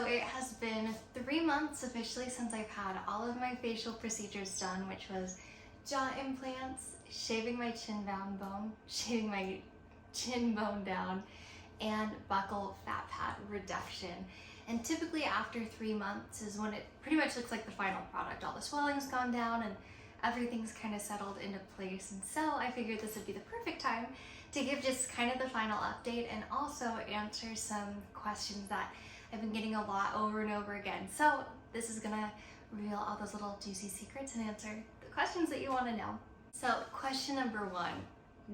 it has been 3 months officially since I've had all of my facial procedures done, which was jaw implants, shaving my chin bone, shaving my chin bone down, and buccal fat pad reduction. And typically after 3 months is when it pretty much looks like the final product. All the swelling's gone down and everything's kind of settled into place. And so I figured this would be the perfect time to give just kind of the final update and also answer some questions that I've been getting a lot over and over again. So this is gonna reveal all those little juicy secrets and answer the questions that you want to know. So question number 1,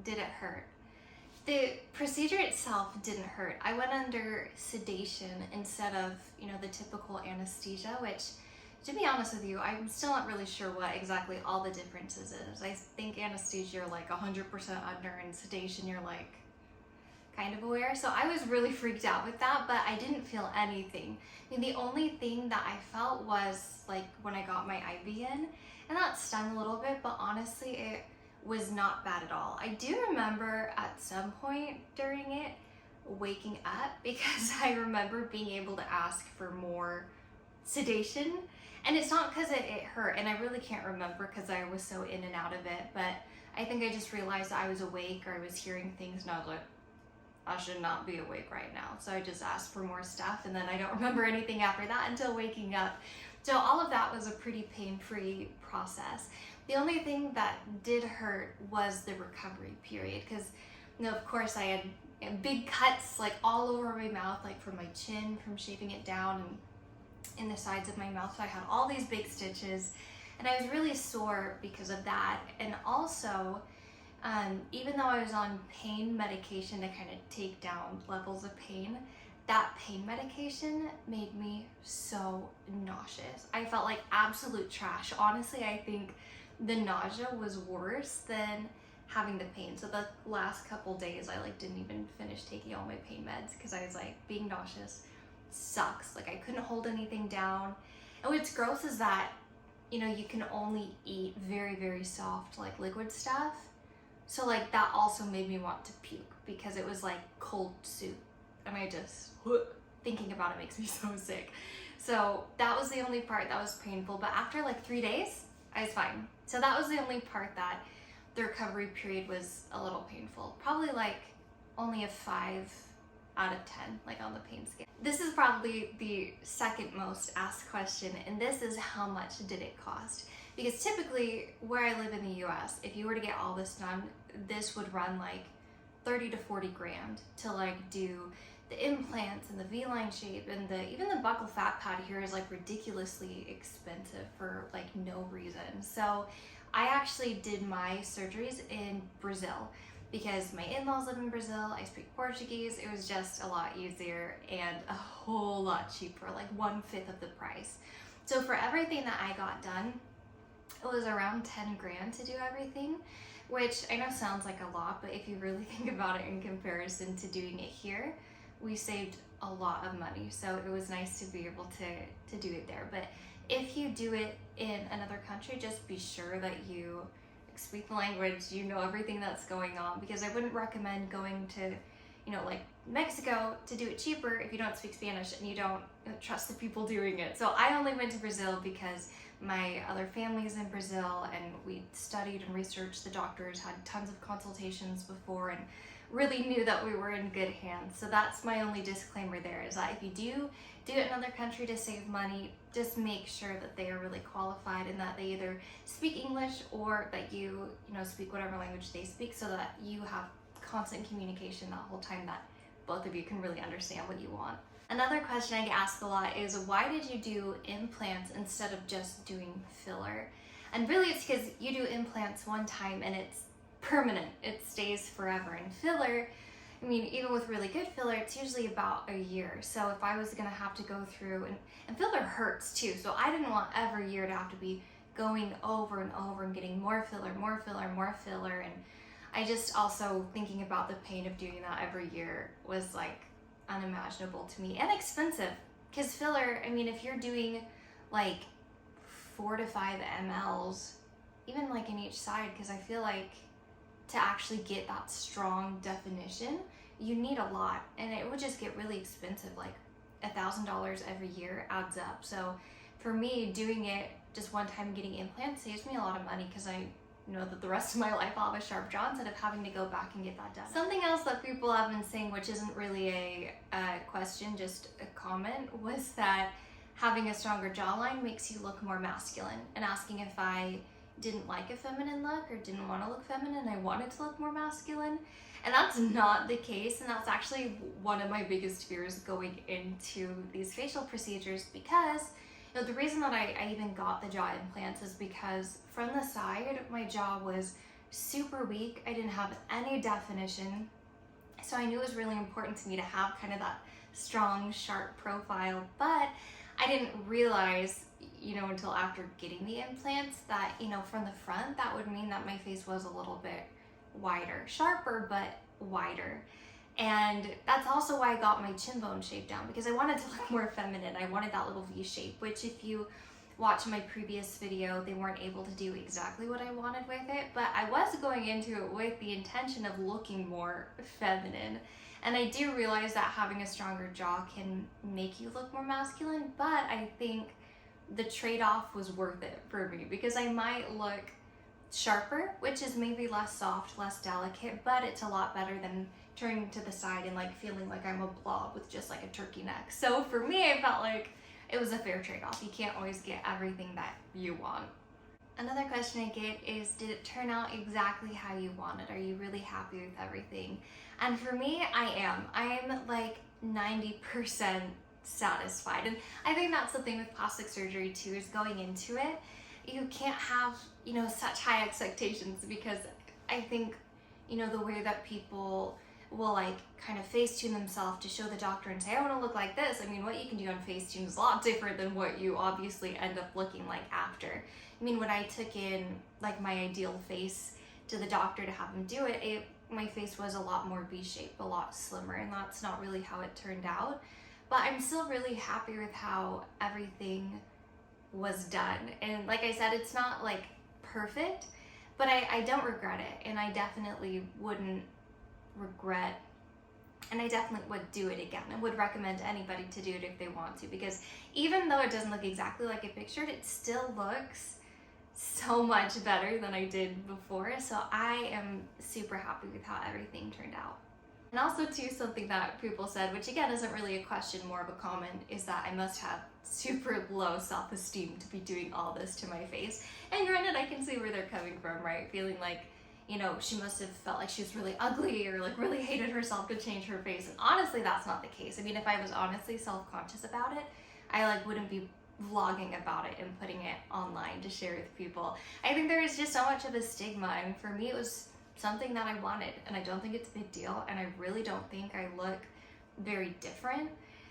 did it hurt? The procedure itself didn't hurt. I went under sedation instead of, the typical anesthesia, which, to be honest with you, I'm still not really sure what exactly all the differences is. I think anesthesia you're like 100% under, and sedation you're like kind of aware. So I was really freaked out with that, but I didn't feel anything. I mean, the only thing that I felt was like when I got my IV in, and that stung a little bit, but honestly it was not bad at all. I do remember at some point during it waking up because I remember being able to ask for more sedation. And it's not because it hurt, and I really can't remember because I was so in and out of it, but I think I just realized that I was awake or I was hearing things and I was like, I should not be awake right now. So I just asked for more stuff, and then I don't remember anything after that until waking up. So all of that was a pretty pain-free process. The only thing that did hurt was the recovery period because, of course I had big cuts like all over my mouth, like from my chin, from shaving it down, and in the sides of my mouth. So I had all these big stitches and I was really sore because of that. And also, even though I was on pain medication to kind of take down levels of pain, that pain medication made me so nauseous. I felt like absolute trash. Honestly, I think the nausea was worse than having the pain. So the last couple days I didn't even finish taking all my pain meds because I was like, being nauseous sucks. Like I couldn't hold anything down. And what's gross is that, you can only eat very, very soft, like liquid stuff. So that also made me want to puke because it was like cold soup. And I just, thinking about it makes me so sick. So that was the only part that was painful. But after 3 days, I was fine. So that was the only part that the recovery period was a little painful. Probably only a 5 out of 10, on the pain scale. This is probably the second most asked question, and this is how much did it cost? Because typically where I live in the US, if you were to get all this done, this would run 30 to 40 grand to do the implants and the V-line shape, and even the buccal fat pad here is ridiculously expensive for no reason. So I actually did my surgeries in Brazil because my in-laws live in Brazil. I speak Portuguese. It was just a lot easier and a whole lot cheaper, 1/5 of the price. So for everything that I got done, it was around 10 grand to do everything, which I know sounds like a lot, but if you really think about it in comparison to doing it here, we saved a lot of money. So it was nice to be able to do it there. But if you do it in another country, just be sure that you speak the language, everything that's going on, because I wouldn't recommend going to, Mexico to do it cheaper if you don't speak Spanish and you don't trust the people doing it. So I only went to Brazil because my other family's in Brazil, and we studied and researched. The doctors had tons of consultations before and really knew that we were in good hands. So that's my only disclaimer there, is that if you do it in another country to save money, just make sure that they are really qualified and that they either speak English or that you speak whatever language they speak, so that you have constant communication that whole time, that both of you can really understand what you want. Another question I get asked a lot is, why did you do implants instead of just doing filler? And really it's because you do implants one time and it's permanent. It stays forever. And filler, even with really good filler, it's usually about a year. So if I was gonna have to go through, and filler hurts too, so I didn't want every year to have to be going over and over and getting more filler, more filler, more filler. And I just also, thinking about the pain of doing that every year was unimaginable to me, and expensive. Because filler, if you're doing 4 to 5 mLs, even in each side, because I feel to actually get that strong definition, you need a lot, and it would just get really expensive, $1,000 every year adds up. So for me, doing it just one time, getting implants, saves me a lot of money because I know that the rest of my life I'll have a sharp jaw instead of having to go back and get that done. Something else that people have been saying, which isn't really a question, just a comment, was that having a stronger jawline makes you look more masculine, and asking if I didn't like a feminine look or didn't want to look feminine, I wanted to look more masculine. And that's not the case, and that's actually one of my biggest fears going into these facial procedures, because the reason that I even got the jaw implants is because from the side, my jaw was super weak. I didn't have any definition. So I knew it was really important to me to have kind of that strong, sharp profile, but I didn't realize, until after getting the implants that, from the front, that would mean that my face was a little bit wider, sharper, but wider. And that's also why I got my chin bone shaved down, because I wanted to look more feminine. I wanted that little V shape, which if you watch my previous video, they weren't able to do exactly what I wanted with it, but I was going into it with the intention of looking more feminine. And I do realize that having a stronger jaw can make you look more masculine, but I think the trade-off was worth it for me, because I might look sharper, which is maybe less soft, less delicate, but it's a lot better than turning to the side and feeling like I'm a blob with just a turkey neck. So for me, I felt like it was a fair trade-off. You can't always get everything that you want. Another question I get is, did it turn out exactly how you wanted? Are you really happy with everything? And for me, I am. I'm 90% satisfied. And I think that's the thing with plastic surgery too, is going into it, you can't have, such high expectations, because I think, the way that people will kind of Facetune themselves to show the doctor and say, I want to look like this. I mean, what you can do on Facetune is a lot different than what you obviously end up looking like after. I mean, when I took in my ideal face to the doctor to have him do it, my face was a lot more V-shaped, a lot slimmer, and that's not really how it turned out. But I'm still really happy with how everything was done. And like I said, it's not perfect, but I don't regret it, and I definitely wouldn't regret, and I definitely would do it again and would recommend anybody to do it if they want to, because even though it doesn't look exactly like I pictured, it still looks so much better than I did before. So I am super happy with how everything turned out. And also too, something that people said, which again isn't really a question, more of a comment, is that I must have super low self-esteem to be doing all this to my face. And granted, I can see where they're coming from, right? Feeling like, she must have felt like she was really ugly or really hated herself to change her face. And honestly, that's not the case. I mean, if I was honestly self-conscious about it, I wouldn't be vlogging about it and putting it online to share with people. I think there is just so much of a stigma, and for me it was something that I wanted, and I don't think it's a big deal, and I really don't think I look very different.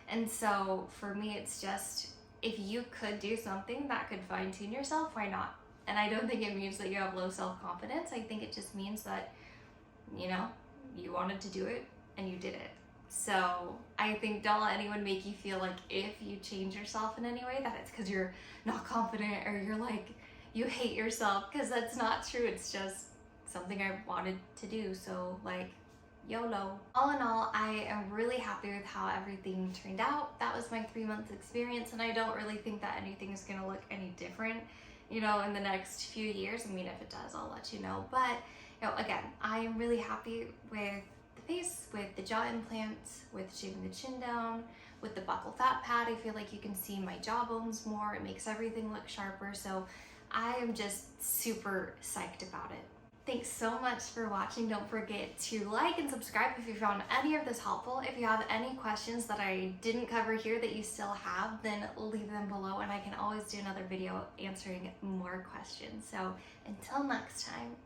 And so for me, it's just, if you could do something that could fine-tune yourself, why not? And I don't think it means that you have low self-confidence. I think it just means that, you wanted to do it and you did it. So I think don't let anyone make you feel like if you change yourself in any way that it's because you're not confident or you're you hate yourself, because that's not true. It's just something I wanted to do. So YOLO. All in all, I am really happy with how everything turned out. That was my 3-month experience, and I don't really think that anything is gonna look any different, in the next few years. I mean, if it does, I'll let you know. But, again, I am really happy with the face, with the jaw implants, with shaving the chin down, with the buccal fat pad. I feel like you can see my jaw bones more. It makes everything look sharper. So I am just super psyched about it. Thanks so much for watching. Don't forget to like and subscribe if you found any of this helpful. If you have any questions that I didn't cover here that you still have, then leave them below, and I can always do another video answering more questions. So until next time.